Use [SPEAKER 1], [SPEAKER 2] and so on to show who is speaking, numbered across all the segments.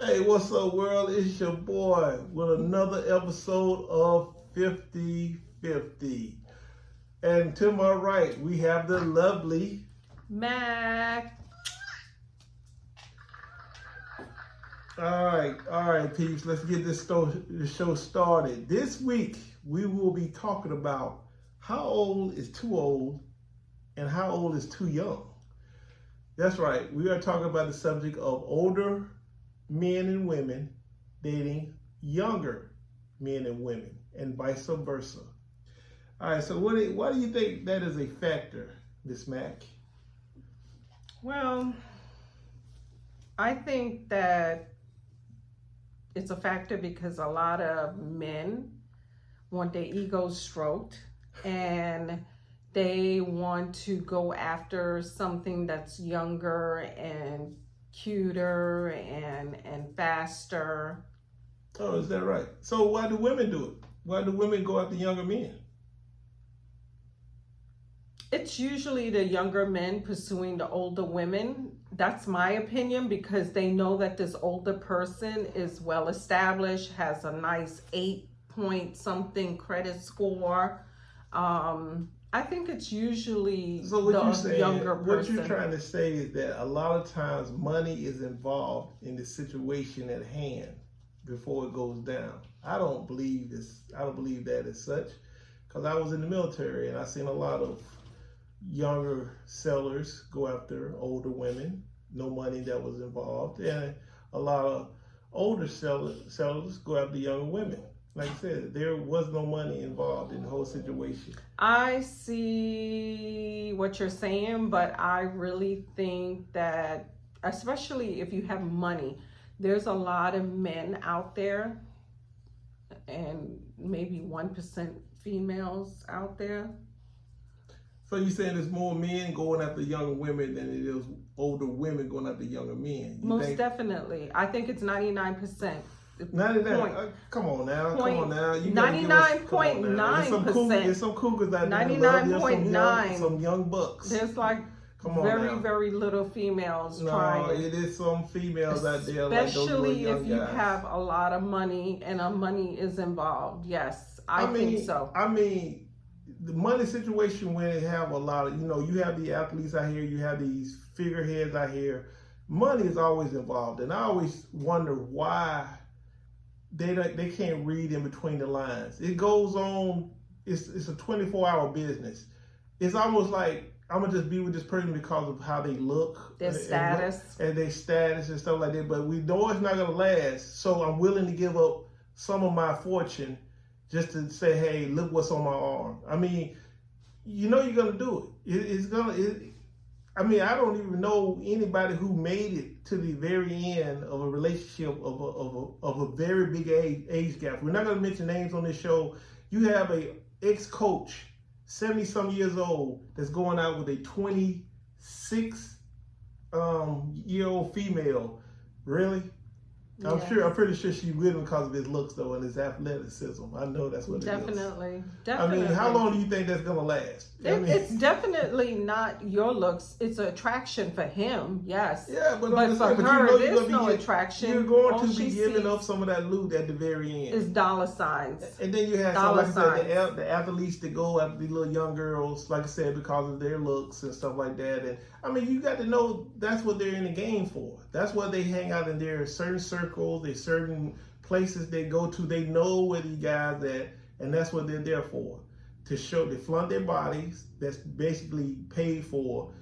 [SPEAKER 1] Hey, what's up, world? It's your boy with another episode of 50/50. And to my right, we have the lovely
[SPEAKER 2] Mac.
[SPEAKER 1] All right, peeps. Let's get this show started. This week, we will be talking about how old is too old and how old is too young. That's right. We are talking about the subject of older men and women dating younger men and women, and vice versa. All right. So, why do you think that is a factor, Miss Mac?
[SPEAKER 2] Well, I think that it's a factor because a lot of men want their egos stroked and they want to go after something that's younger and cuter and faster.
[SPEAKER 1] Oh, is that right? So why do women do it? Why do women go after younger men?
[SPEAKER 2] It's usually the younger men pursuing the older women. That's my opinion, because they know that this older person is well established, has a nice 8-point something credit score. I think it's usually younger person.
[SPEAKER 1] What you're trying to say is that a lot of times money is involved in the situation at hand before it goes down. I don't believe this. I don't believe that as such, because I was in the military and I seen a lot of younger sellers go after older women. No money that was involved, and a lot of older sellers go after younger women. Like I said, there was no money involved in the whole situation.
[SPEAKER 2] I see what you're saying, but I really think that, especially if you have money, there's a lot of men out there and maybe 1% females out there.
[SPEAKER 1] So you're saying there's more men going after younger women than it is older women going after younger men?
[SPEAKER 2] Most definitely. I think it's 99%.
[SPEAKER 1] 99. Come on now.
[SPEAKER 2] 99.9%.
[SPEAKER 1] There's some cougars out there.
[SPEAKER 2] 99.9.
[SPEAKER 1] Some young bucks.
[SPEAKER 2] There's like very little females trying.
[SPEAKER 1] No, it is some females out there.
[SPEAKER 2] Especially
[SPEAKER 1] like
[SPEAKER 2] if you have a lot of money and money is involved. Yes, I think so.
[SPEAKER 1] I mean, the money situation when they have a lot of, you have the athletes out here, you have these figureheads out here. Money is always involved, and I always wonder why they can't read in between the lines. It goes on. It's a 24-hour business. It's almost like I'm gonna just be with this person because of how they look,
[SPEAKER 2] their status,
[SPEAKER 1] and their status and stuff like that. But we know it's not gonna last, so I'm willing to give up some of my fortune just to say, hey, look what's on my arm. I mean, you're gonna do it. I don't even know anybody who made it to the very end of a relationship of a very big age gap. We're not gonna mention names on this show. You have a ex-coach, 70-some years old, that's going out with a 26-year-old female. Really? I'm pretty sure she's with him because of his looks, though, and his athleticism. I know that's what it is.
[SPEAKER 2] Definitely.
[SPEAKER 1] I mean, how long do you think that's going to last?
[SPEAKER 2] It's definitely not your looks. It's an attraction for him, yes.
[SPEAKER 1] Yeah, but
[SPEAKER 2] for her, there's no attraction.
[SPEAKER 1] You're going to be giving up some of that loot at the very end.
[SPEAKER 2] It's dollar signs.
[SPEAKER 1] And then you have the athletes that go after the little young girls, like I said, because of their looks and stuff like that. And I mean, you got to know that's what they're in the game for. That's why they hang out in their certain circles, there's certain places they go to. They know where these guys at, and that's what they're there for. To flaunt their bodies, that's basically paid for,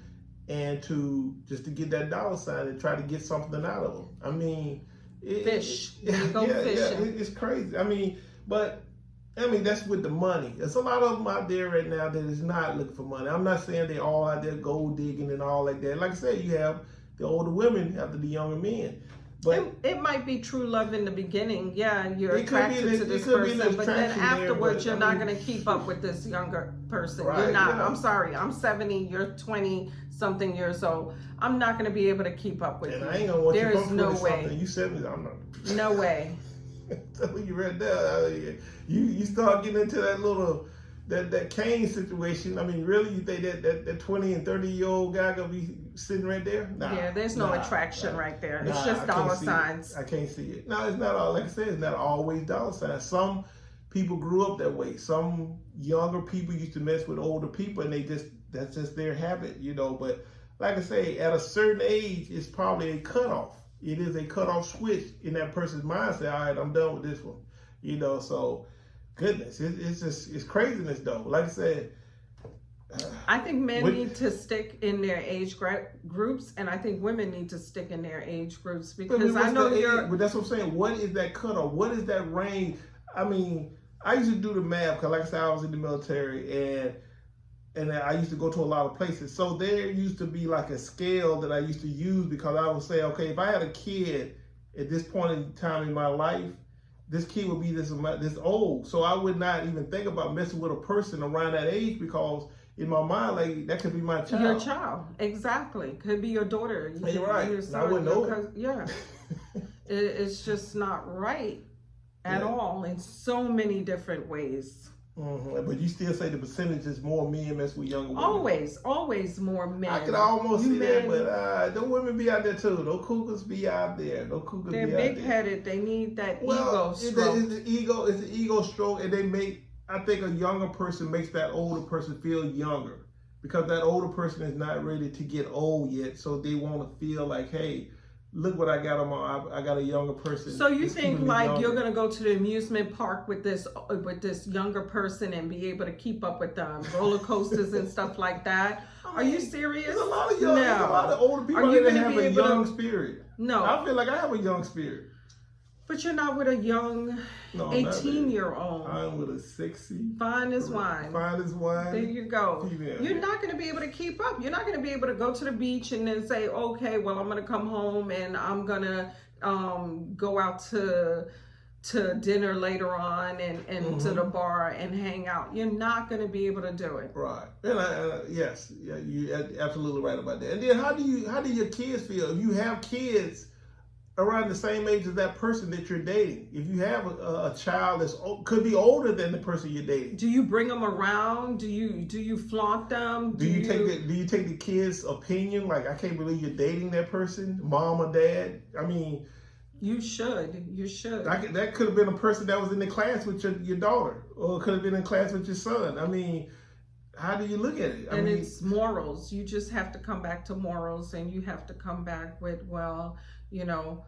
[SPEAKER 1] and to get that dollar sign and try to get something out of them. I mean,
[SPEAKER 2] fishing.
[SPEAKER 1] It's crazy. I mean, that's with the money. There's a lot of them out there right now that is not looking for money. I'm not saying they all out there gold digging and all like that. Like I said, you have the older women after the younger men. But
[SPEAKER 2] it might be true love in the beginning. Yeah, you're attracted to this person, but then afterwards you're not going to keep up with this younger person.
[SPEAKER 1] Right,
[SPEAKER 2] you're not. I'm sorry. I'm 70. You're 20-something years old. I'm not going to be able to keep up with you.
[SPEAKER 1] And I ain't gonna want
[SPEAKER 2] there
[SPEAKER 1] you
[SPEAKER 2] is no way.
[SPEAKER 1] You 70. I'm not.
[SPEAKER 2] No way.
[SPEAKER 1] Telling you right now, you start getting into that little that Kane situation. I mean, really, you think that 20 and 30-year-old guy gonna be sitting right there? Nah.
[SPEAKER 2] Yeah, there's no attraction right there. It's
[SPEAKER 1] Nah,
[SPEAKER 2] just dollar signs.
[SPEAKER 1] I can't see it. No, it's not all. Like I said, it's not always dollar signs. Some people grew up that way. Some younger people used to mess with older people, and that's just their habit, you know. But like I say, at a certain age, it's probably a cutoff. It is a cutoff switch in that person's mindset. All right, I'm done with this one, you know. So, goodness, it's craziness though. Like I said,
[SPEAKER 2] I think men need to stick in their age groups, and I think women need to stick in their age groups, because I know
[SPEAKER 1] but that's what I'm saying. What is that cutoff? What is that range? I mean, I used to do the math because, like I said, I was in the military, and I used to go to a lot of places. So there used to be like a scale that I used to use, because I would say, okay, if I had a kid at this point in time in my life, this kid would be this old. So I would not even think about messing with a person around that age, because in my mind, like, that could be my child.
[SPEAKER 2] Your child, exactly. Could be your daughter.
[SPEAKER 1] You're right.
[SPEAKER 2] Your son,
[SPEAKER 1] I wouldn't know it.
[SPEAKER 2] Yeah. It's just not right at all in so many different ways.
[SPEAKER 1] Mm-hmm. But you still say the percentage is more men mess with younger women.
[SPEAKER 2] Always more men.
[SPEAKER 1] I could almost see that, but those women be out there too. Those cougars be out there.
[SPEAKER 2] They're big-headed. They need that ego stroke.
[SPEAKER 1] It's the ego stroke, and I think a younger person makes that older person feel younger, because that older person is not ready to get old yet. So they want to feel like, hey, look what I got I got a younger person.
[SPEAKER 2] So you think like you're gonna go to the amusement park with this younger person and be able to keep up with them roller coasters and stuff like that? Are you serious?
[SPEAKER 1] There's a lot of young, there's a lot of older people that have a young spirit.
[SPEAKER 2] No,
[SPEAKER 1] I feel like I have a young spirit.
[SPEAKER 2] But you're not with a young 18-year-old.
[SPEAKER 1] I'm with a sexy.
[SPEAKER 2] Fine as wine.
[SPEAKER 1] Fine as wine.
[SPEAKER 2] There you go.
[SPEAKER 1] Female.
[SPEAKER 2] You're not going to be able to keep up. You're not going to be able to go to the beach and then say, okay, well, I'm going to come home and I'm going to go out to dinner later on and to the bar and hang out. You're not going to be able to do it.
[SPEAKER 1] Right. And yes, you're absolutely right about that. And then how do your kids feel? If you have kids around the same age as that person that you're dating, if you have a child that could be older than the person you're dating,
[SPEAKER 2] do you bring them around? Do you flaunt them?
[SPEAKER 1] Do you take the kid's opinion? Like, I can't believe you're dating that person, mom or dad. I mean,
[SPEAKER 2] you should.
[SPEAKER 1] That could have been a person that was in the class with your daughter, or could have been in class with your son. I mean, how do you look at it?
[SPEAKER 2] It's morals. You just have to come back to morals, and you have to come back with, well, you know,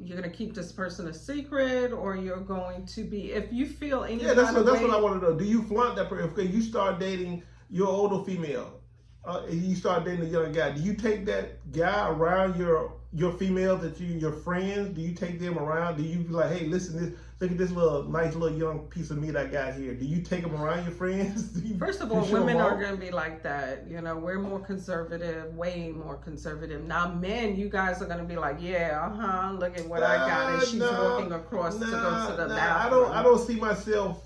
[SPEAKER 2] you're going to keep this person a secret, or you're going to be, if you feel any kind of way. That's
[SPEAKER 1] what I want to know. Do you flaunt that person? If you start dating your older female, and you start dating a young guy, do you take that guy around your female your friends? Do you take them around? Do you be like, hey, listen, look at this nice little young piece of meat I got here? Do you take them around your friends?
[SPEAKER 2] First of all, women are going to be like that. You know, we're more conservative, way more conservative. Now, men, you guys are going to be like, yeah, look at what I got, and she's walking across to go to the bathroom.
[SPEAKER 1] I don't see myself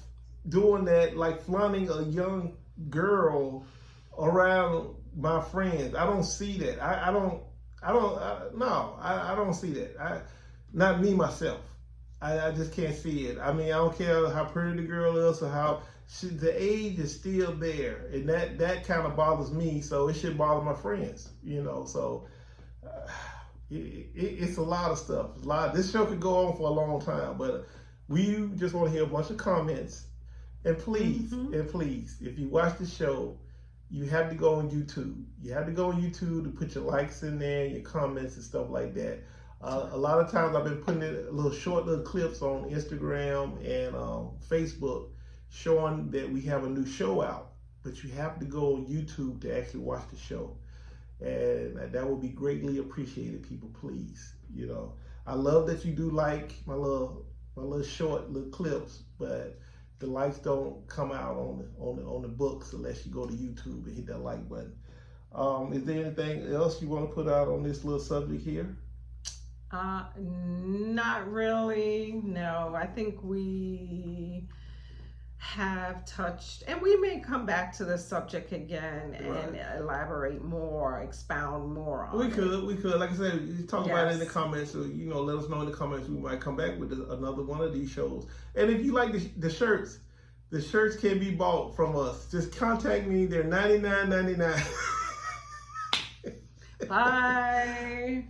[SPEAKER 1] doing that, like flaunting a young girl around my friends. I don't see that. I don't see that. Not me myself. I just can't see it. I mean, I don't care how pretty the girl is or how the age is still there, and that kind of bothers me. So it should bother my friends, you know. So it's a lot of stuff. This show could go on for a long time, but we just want to hear a bunch of comments. And please, if you watch the show, you have to go on YouTube. You have to go on YouTube to put your likes in there, your comments and stuff like that. A lot of times I've been putting short little clips on Instagram and Facebook showing that we have a new show out. But you have to go on YouTube to actually watch the show. And that would be greatly appreciated, people, please. You know, I love that you do like my little short little clips, but the likes don't come out on the books unless you go to YouTube and hit that like button. Is there anything else you want to put out on this little subject here?
[SPEAKER 2] Not really. No, I think we have touched, and we may come back to the subject again and elaborate more, expound more on it. We could. Like I said, you talk about it in the comments, so let us know in the comments. We might come back with another one of these shows. And if you like the shirts
[SPEAKER 1] The shirts can be bought from us. Just contact me. They're $99.99.
[SPEAKER 2] Bye.